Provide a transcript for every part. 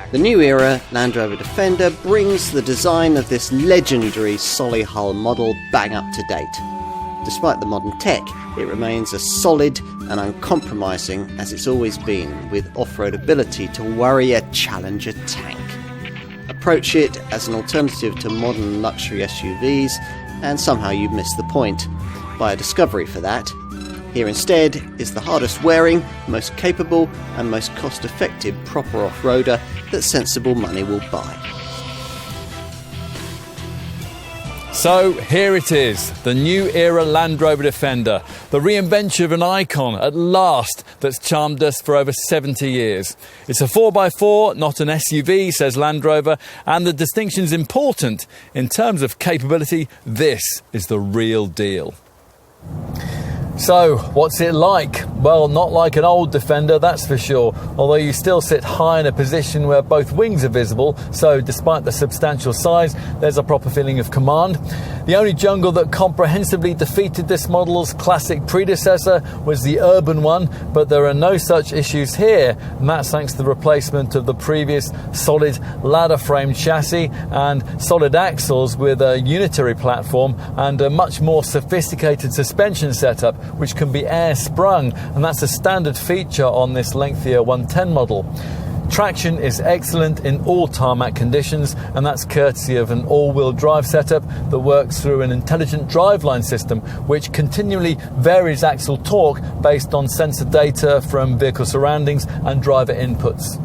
The new era Land Rover Defender brings the design of this legendary Solihull model bang up to date. Despite the modern tech, it remains as solid and uncompromising as it's always been, with off-road ability to worry a Challenger tank. Approach it as an alternative to modern luxury SUVs, and somehow you miss the point. Buy a Discovery for that. Here instead is the hardest wearing, most capable and most cost-effective proper off-roader that sensible money will buy. So here it is, the new era Land Rover Defender, the reinvention of an icon at last that's charmed us for over 70 years. It's a 4x4, not an SUV, says Land Rover, and the distinction's important. In terms of capability, this is the real deal. So, what's it like? Well, not like an old Defender, that's for sure, although you still sit high in a position where both wings are visible, so despite the substantial size, there's a proper feeling of command. The only jungle that comprehensively defeated this model's classic predecessor was the urban one, but there are no such issues here, and that's thanks to the replacement of the previous solid ladder-framed chassis and solid axles with a unitary platform and a much more sophisticated suspension setup, which can be air-sprung, and that's a standard feature on this lengthier 110 model. Traction is excellent in all tarmac conditions, and that's courtesy of an all-wheel drive setup that works through an intelligent driveline system which continually varies axle torque based on sensor data from vehicle surroundings and driver inputs.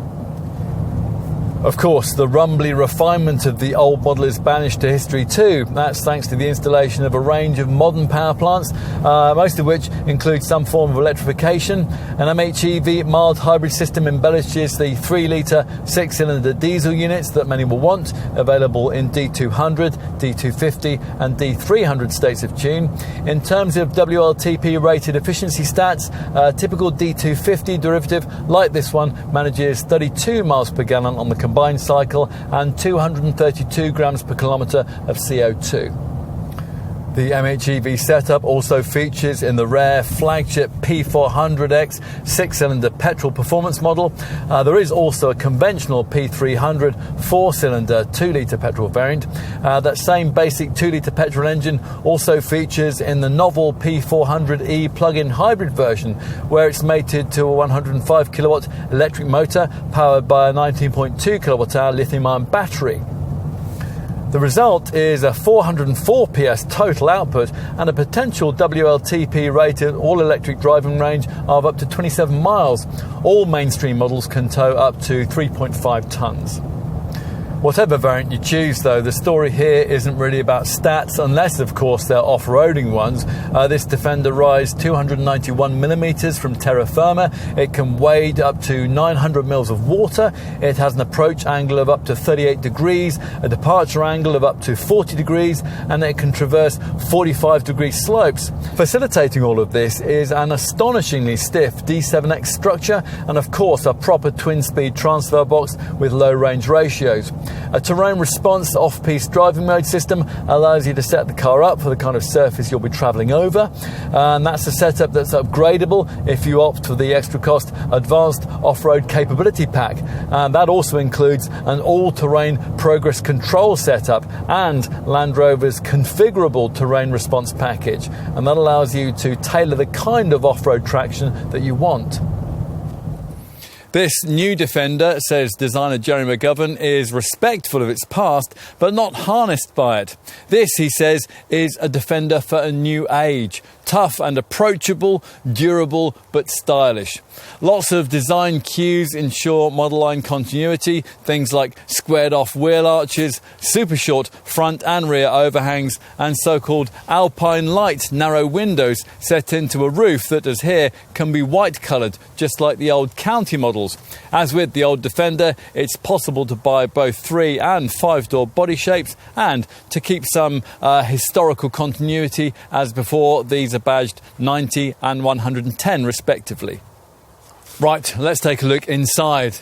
Of course, the rumbly refinement of the old model is banished to history too. That's thanks to the installation of a range of modern power plants, most of which include some form of electrification. An MHEV mild hybrid system embellishes the 3-litre 6-cylinder diesel units that many will want, available in D200, D250 and D300 states of tune. In terms of WLTP rated efficiency stats, a typical D250 derivative like this one manages 32 miles per gallon on the combined cycle and 232 grams per kilometre of CO2. The MHEV setup also features in the rare flagship P400X 6-cylinder petrol performance model. There is also a conventional P300 4-cylinder 2-litre petrol variant. That same basic 2-litre petrol engine also features in the novel P400E plug-in hybrid version, where it's mated to a 105 kilowatt electric motor powered by a 19.2 kilowatt hour lithium-ion battery. The result is a 404 PS total output and a potential WLTP rated all-electric driving range of up to 27 miles. All mainstream models can tow up to 3.5 tonnes. Whatever variant you choose, though, the story here isn't really about stats, unless, of course, they're off-roading ones. This Defender rides 291 millimetres from terra firma. It can wade up to 900 mils of water. It has an approach angle of up to 38 degrees, a departure angle of up to 40 degrees, and it can traverse 45-degree slopes. Facilitating all of this is an astonishingly stiff D7X structure and, of course, a proper twin-speed transfer box with low range ratios. A terrain response off-piste driving mode system allows you to set the car up for the kind of surface you'll be travelling over, and that's a setup that's upgradable if you opt for the extra cost advanced off-road capability pack. And that also includes an all-terrain progress control setup and Land Rover's configurable terrain response package, and that allows you to tailor the kind of off-road traction that you want. This new Defender, says designer Jerry McGovern, is respectful of its past, but not harnessed by it. This, he says, is a Defender for a new age. Tough and approachable, durable but stylish. Lots of design cues ensure model line continuity, things like squared off wheel arches, super short front and rear overhangs, and so-called alpine light narrow windows set into a roof that, as here, can be white coloured, just like the old County models. As with the old Defender, it's possible to buy both 3 and 5-door body shapes, and to keep some historical continuity as before, these are badged 90 and 110 respectively. Right, let's take a look inside.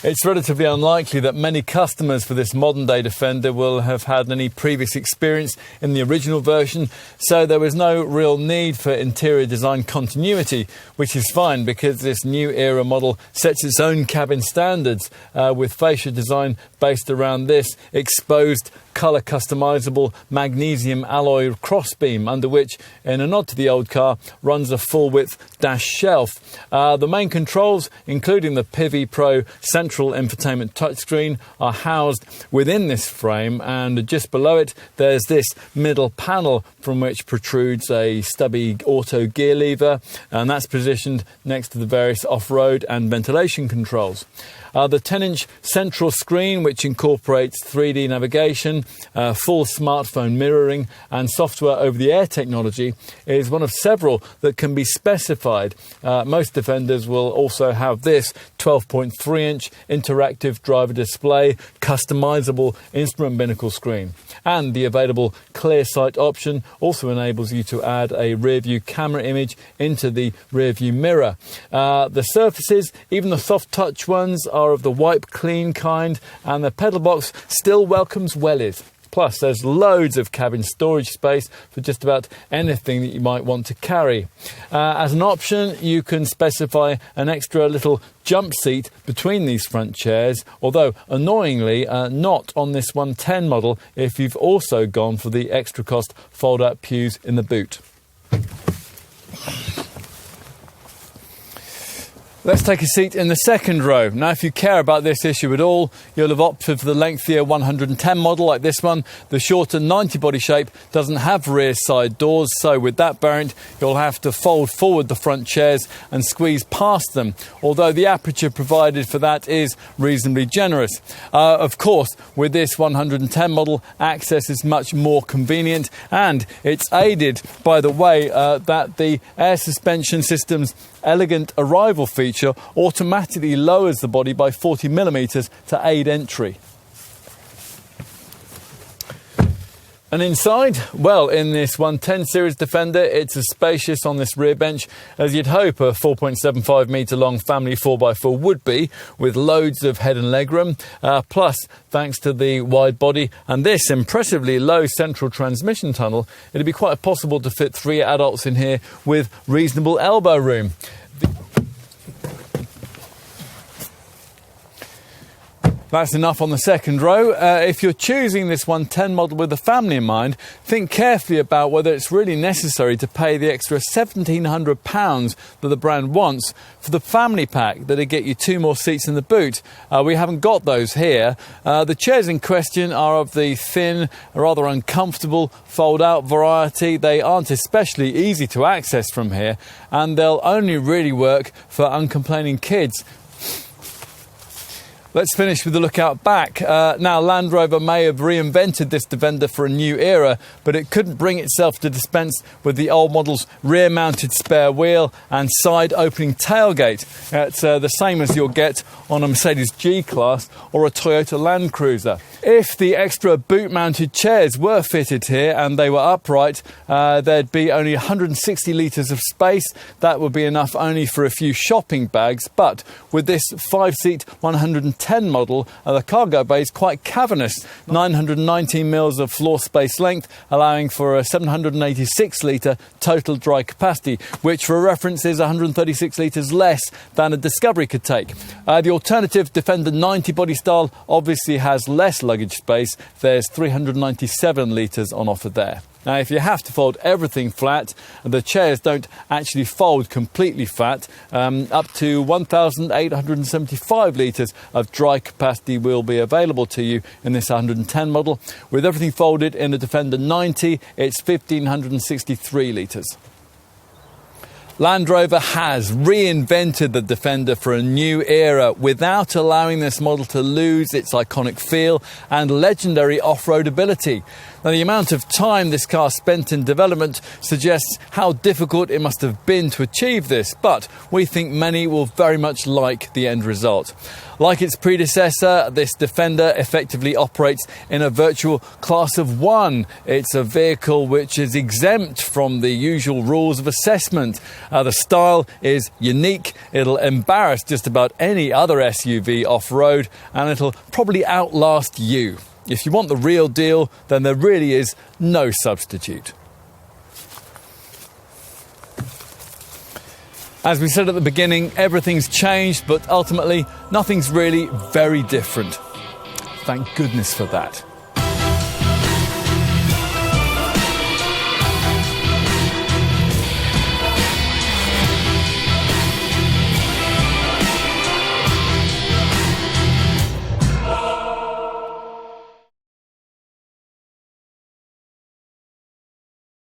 It's relatively unlikely that many customers for this modern-day Defender will have had any previous experience in the original version, so there was no real need for interior design continuity, which is fine because this new era model sets its own cabin standards with fascia design based around this exposed colour customisable magnesium alloy crossbeam, under which, in a nod to the old car, runs a full-width dash shelf. The main controls, including the Pivi Pro central infotainment touchscreen, are housed within this frame, and just below it there's this middle panel from which protrudes a stubby auto gear lever, and that's positioned next to the various off-road and ventilation controls. The 10-inch central screen, which incorporates 3D navigation, full smartphone mirroring and software over-the-air technology, is one of several that can be specified. Most Defenders will also have this 12.3-inch interactive driver display, customisable instrument binnacle screen. And the available clear sight option also enables you to add a rear-view camera image into the rear-view mirror. The surfaces, even the soft touch ones, are of the wipe clean kind, and the pedal box still welcomes wellies. Plus, there's loads of cabin storage space for just about anything that you might want to carry. As an option, you can specify an extra little jump seat between these front chairs, although annoyingly not on this 110 model if you've also gone for the extra cost fold-out pews in the boot. Let's take a seat in the second row. Now, if you care about this issue at all, you'll have opted for the lengthier 110 model like this one. The shorter 90 body shape doesn't have rear side doors, so with that variant, you'll have to fold forward the front chairs and squeeze past them, although the aperture provided for that is reasonably generous. Of course, with this 110 model, access is much more convenient, and it's aided by the way that the air suspension system's elegant arrival feature automatically lowers the body by 40mm to aid entry. And inside, well, in this 110 series Defender, it's as spacious on this rear bench as you'd hope a 4.75 metre long family 4x4 would be, with loads of head and leg room. Plus, thanks to the wide body and this impressively low central transmission tunnel, it'd be quite possible to fit 3 adults in here with reasonable elbow room. That's enough on the second row. If you're choosing this 110 model with the family in mind, think carefully about whether it's really necessary to pay the extra £1,700 that the brand wants for the family pack that'll get you 2 more seats in the boot. We haven't got those here. The chairs in question are of the thin, rather uncomfortable fold-out variety. They aren't especially easy to access from here, and they'll only really work for uncomplaining kids. Let's finish with a look out back. Now, Land Rover may have reinvented this Defender for a new era, but it couldn't bring itself to dispense with the old model's rear-mounted spare wheel and side-opening tailgate. It's the same as you'll get on a Mercedes G-Class or a Toyota Land Cruiser. If the extra boot-mounted chairs were fitted here and they were upright, there'd be only 160 litres of space. That would be enough only for a few shopping bags, but with this 5-seat 110 model, the cargo bay is quite cavernous, 919 mils of floor space length, allowing for a 786 litre total dry capacity, which for reference is 136 litres less than a Discovery could take. The alternative Defender 90 body style obviously has less luggage space. There's 397 litres on offer there. Now, if you have to fold everything flat, the chairs don't actually fold completely flat. Up to 1,875 litres of dry capacity will be available to you in this 110 model. With everything folded in a Defender 90, it's 1,563 litres. Land Rover has reinvented the Defender for a new era without allowing this model to lose its iconic feel and legendary off-road ability. Now, the amount of time this car spent in development suggests how difficult it must have been to achieve this, but we think many will very much like the end result. Like its predecessor, this Defender effectively operates in a virtual class of one. It's a vehicle which is exempt from the usual rules of assessment. The style is unique. It'll embarrass just about any other SUV off-road, and it'll probably outlast you. If you want the real deal, then there really is no substitute. As we said at the beginning, everything's changed, but ultimately nothing's really very different. Thank goodness for that.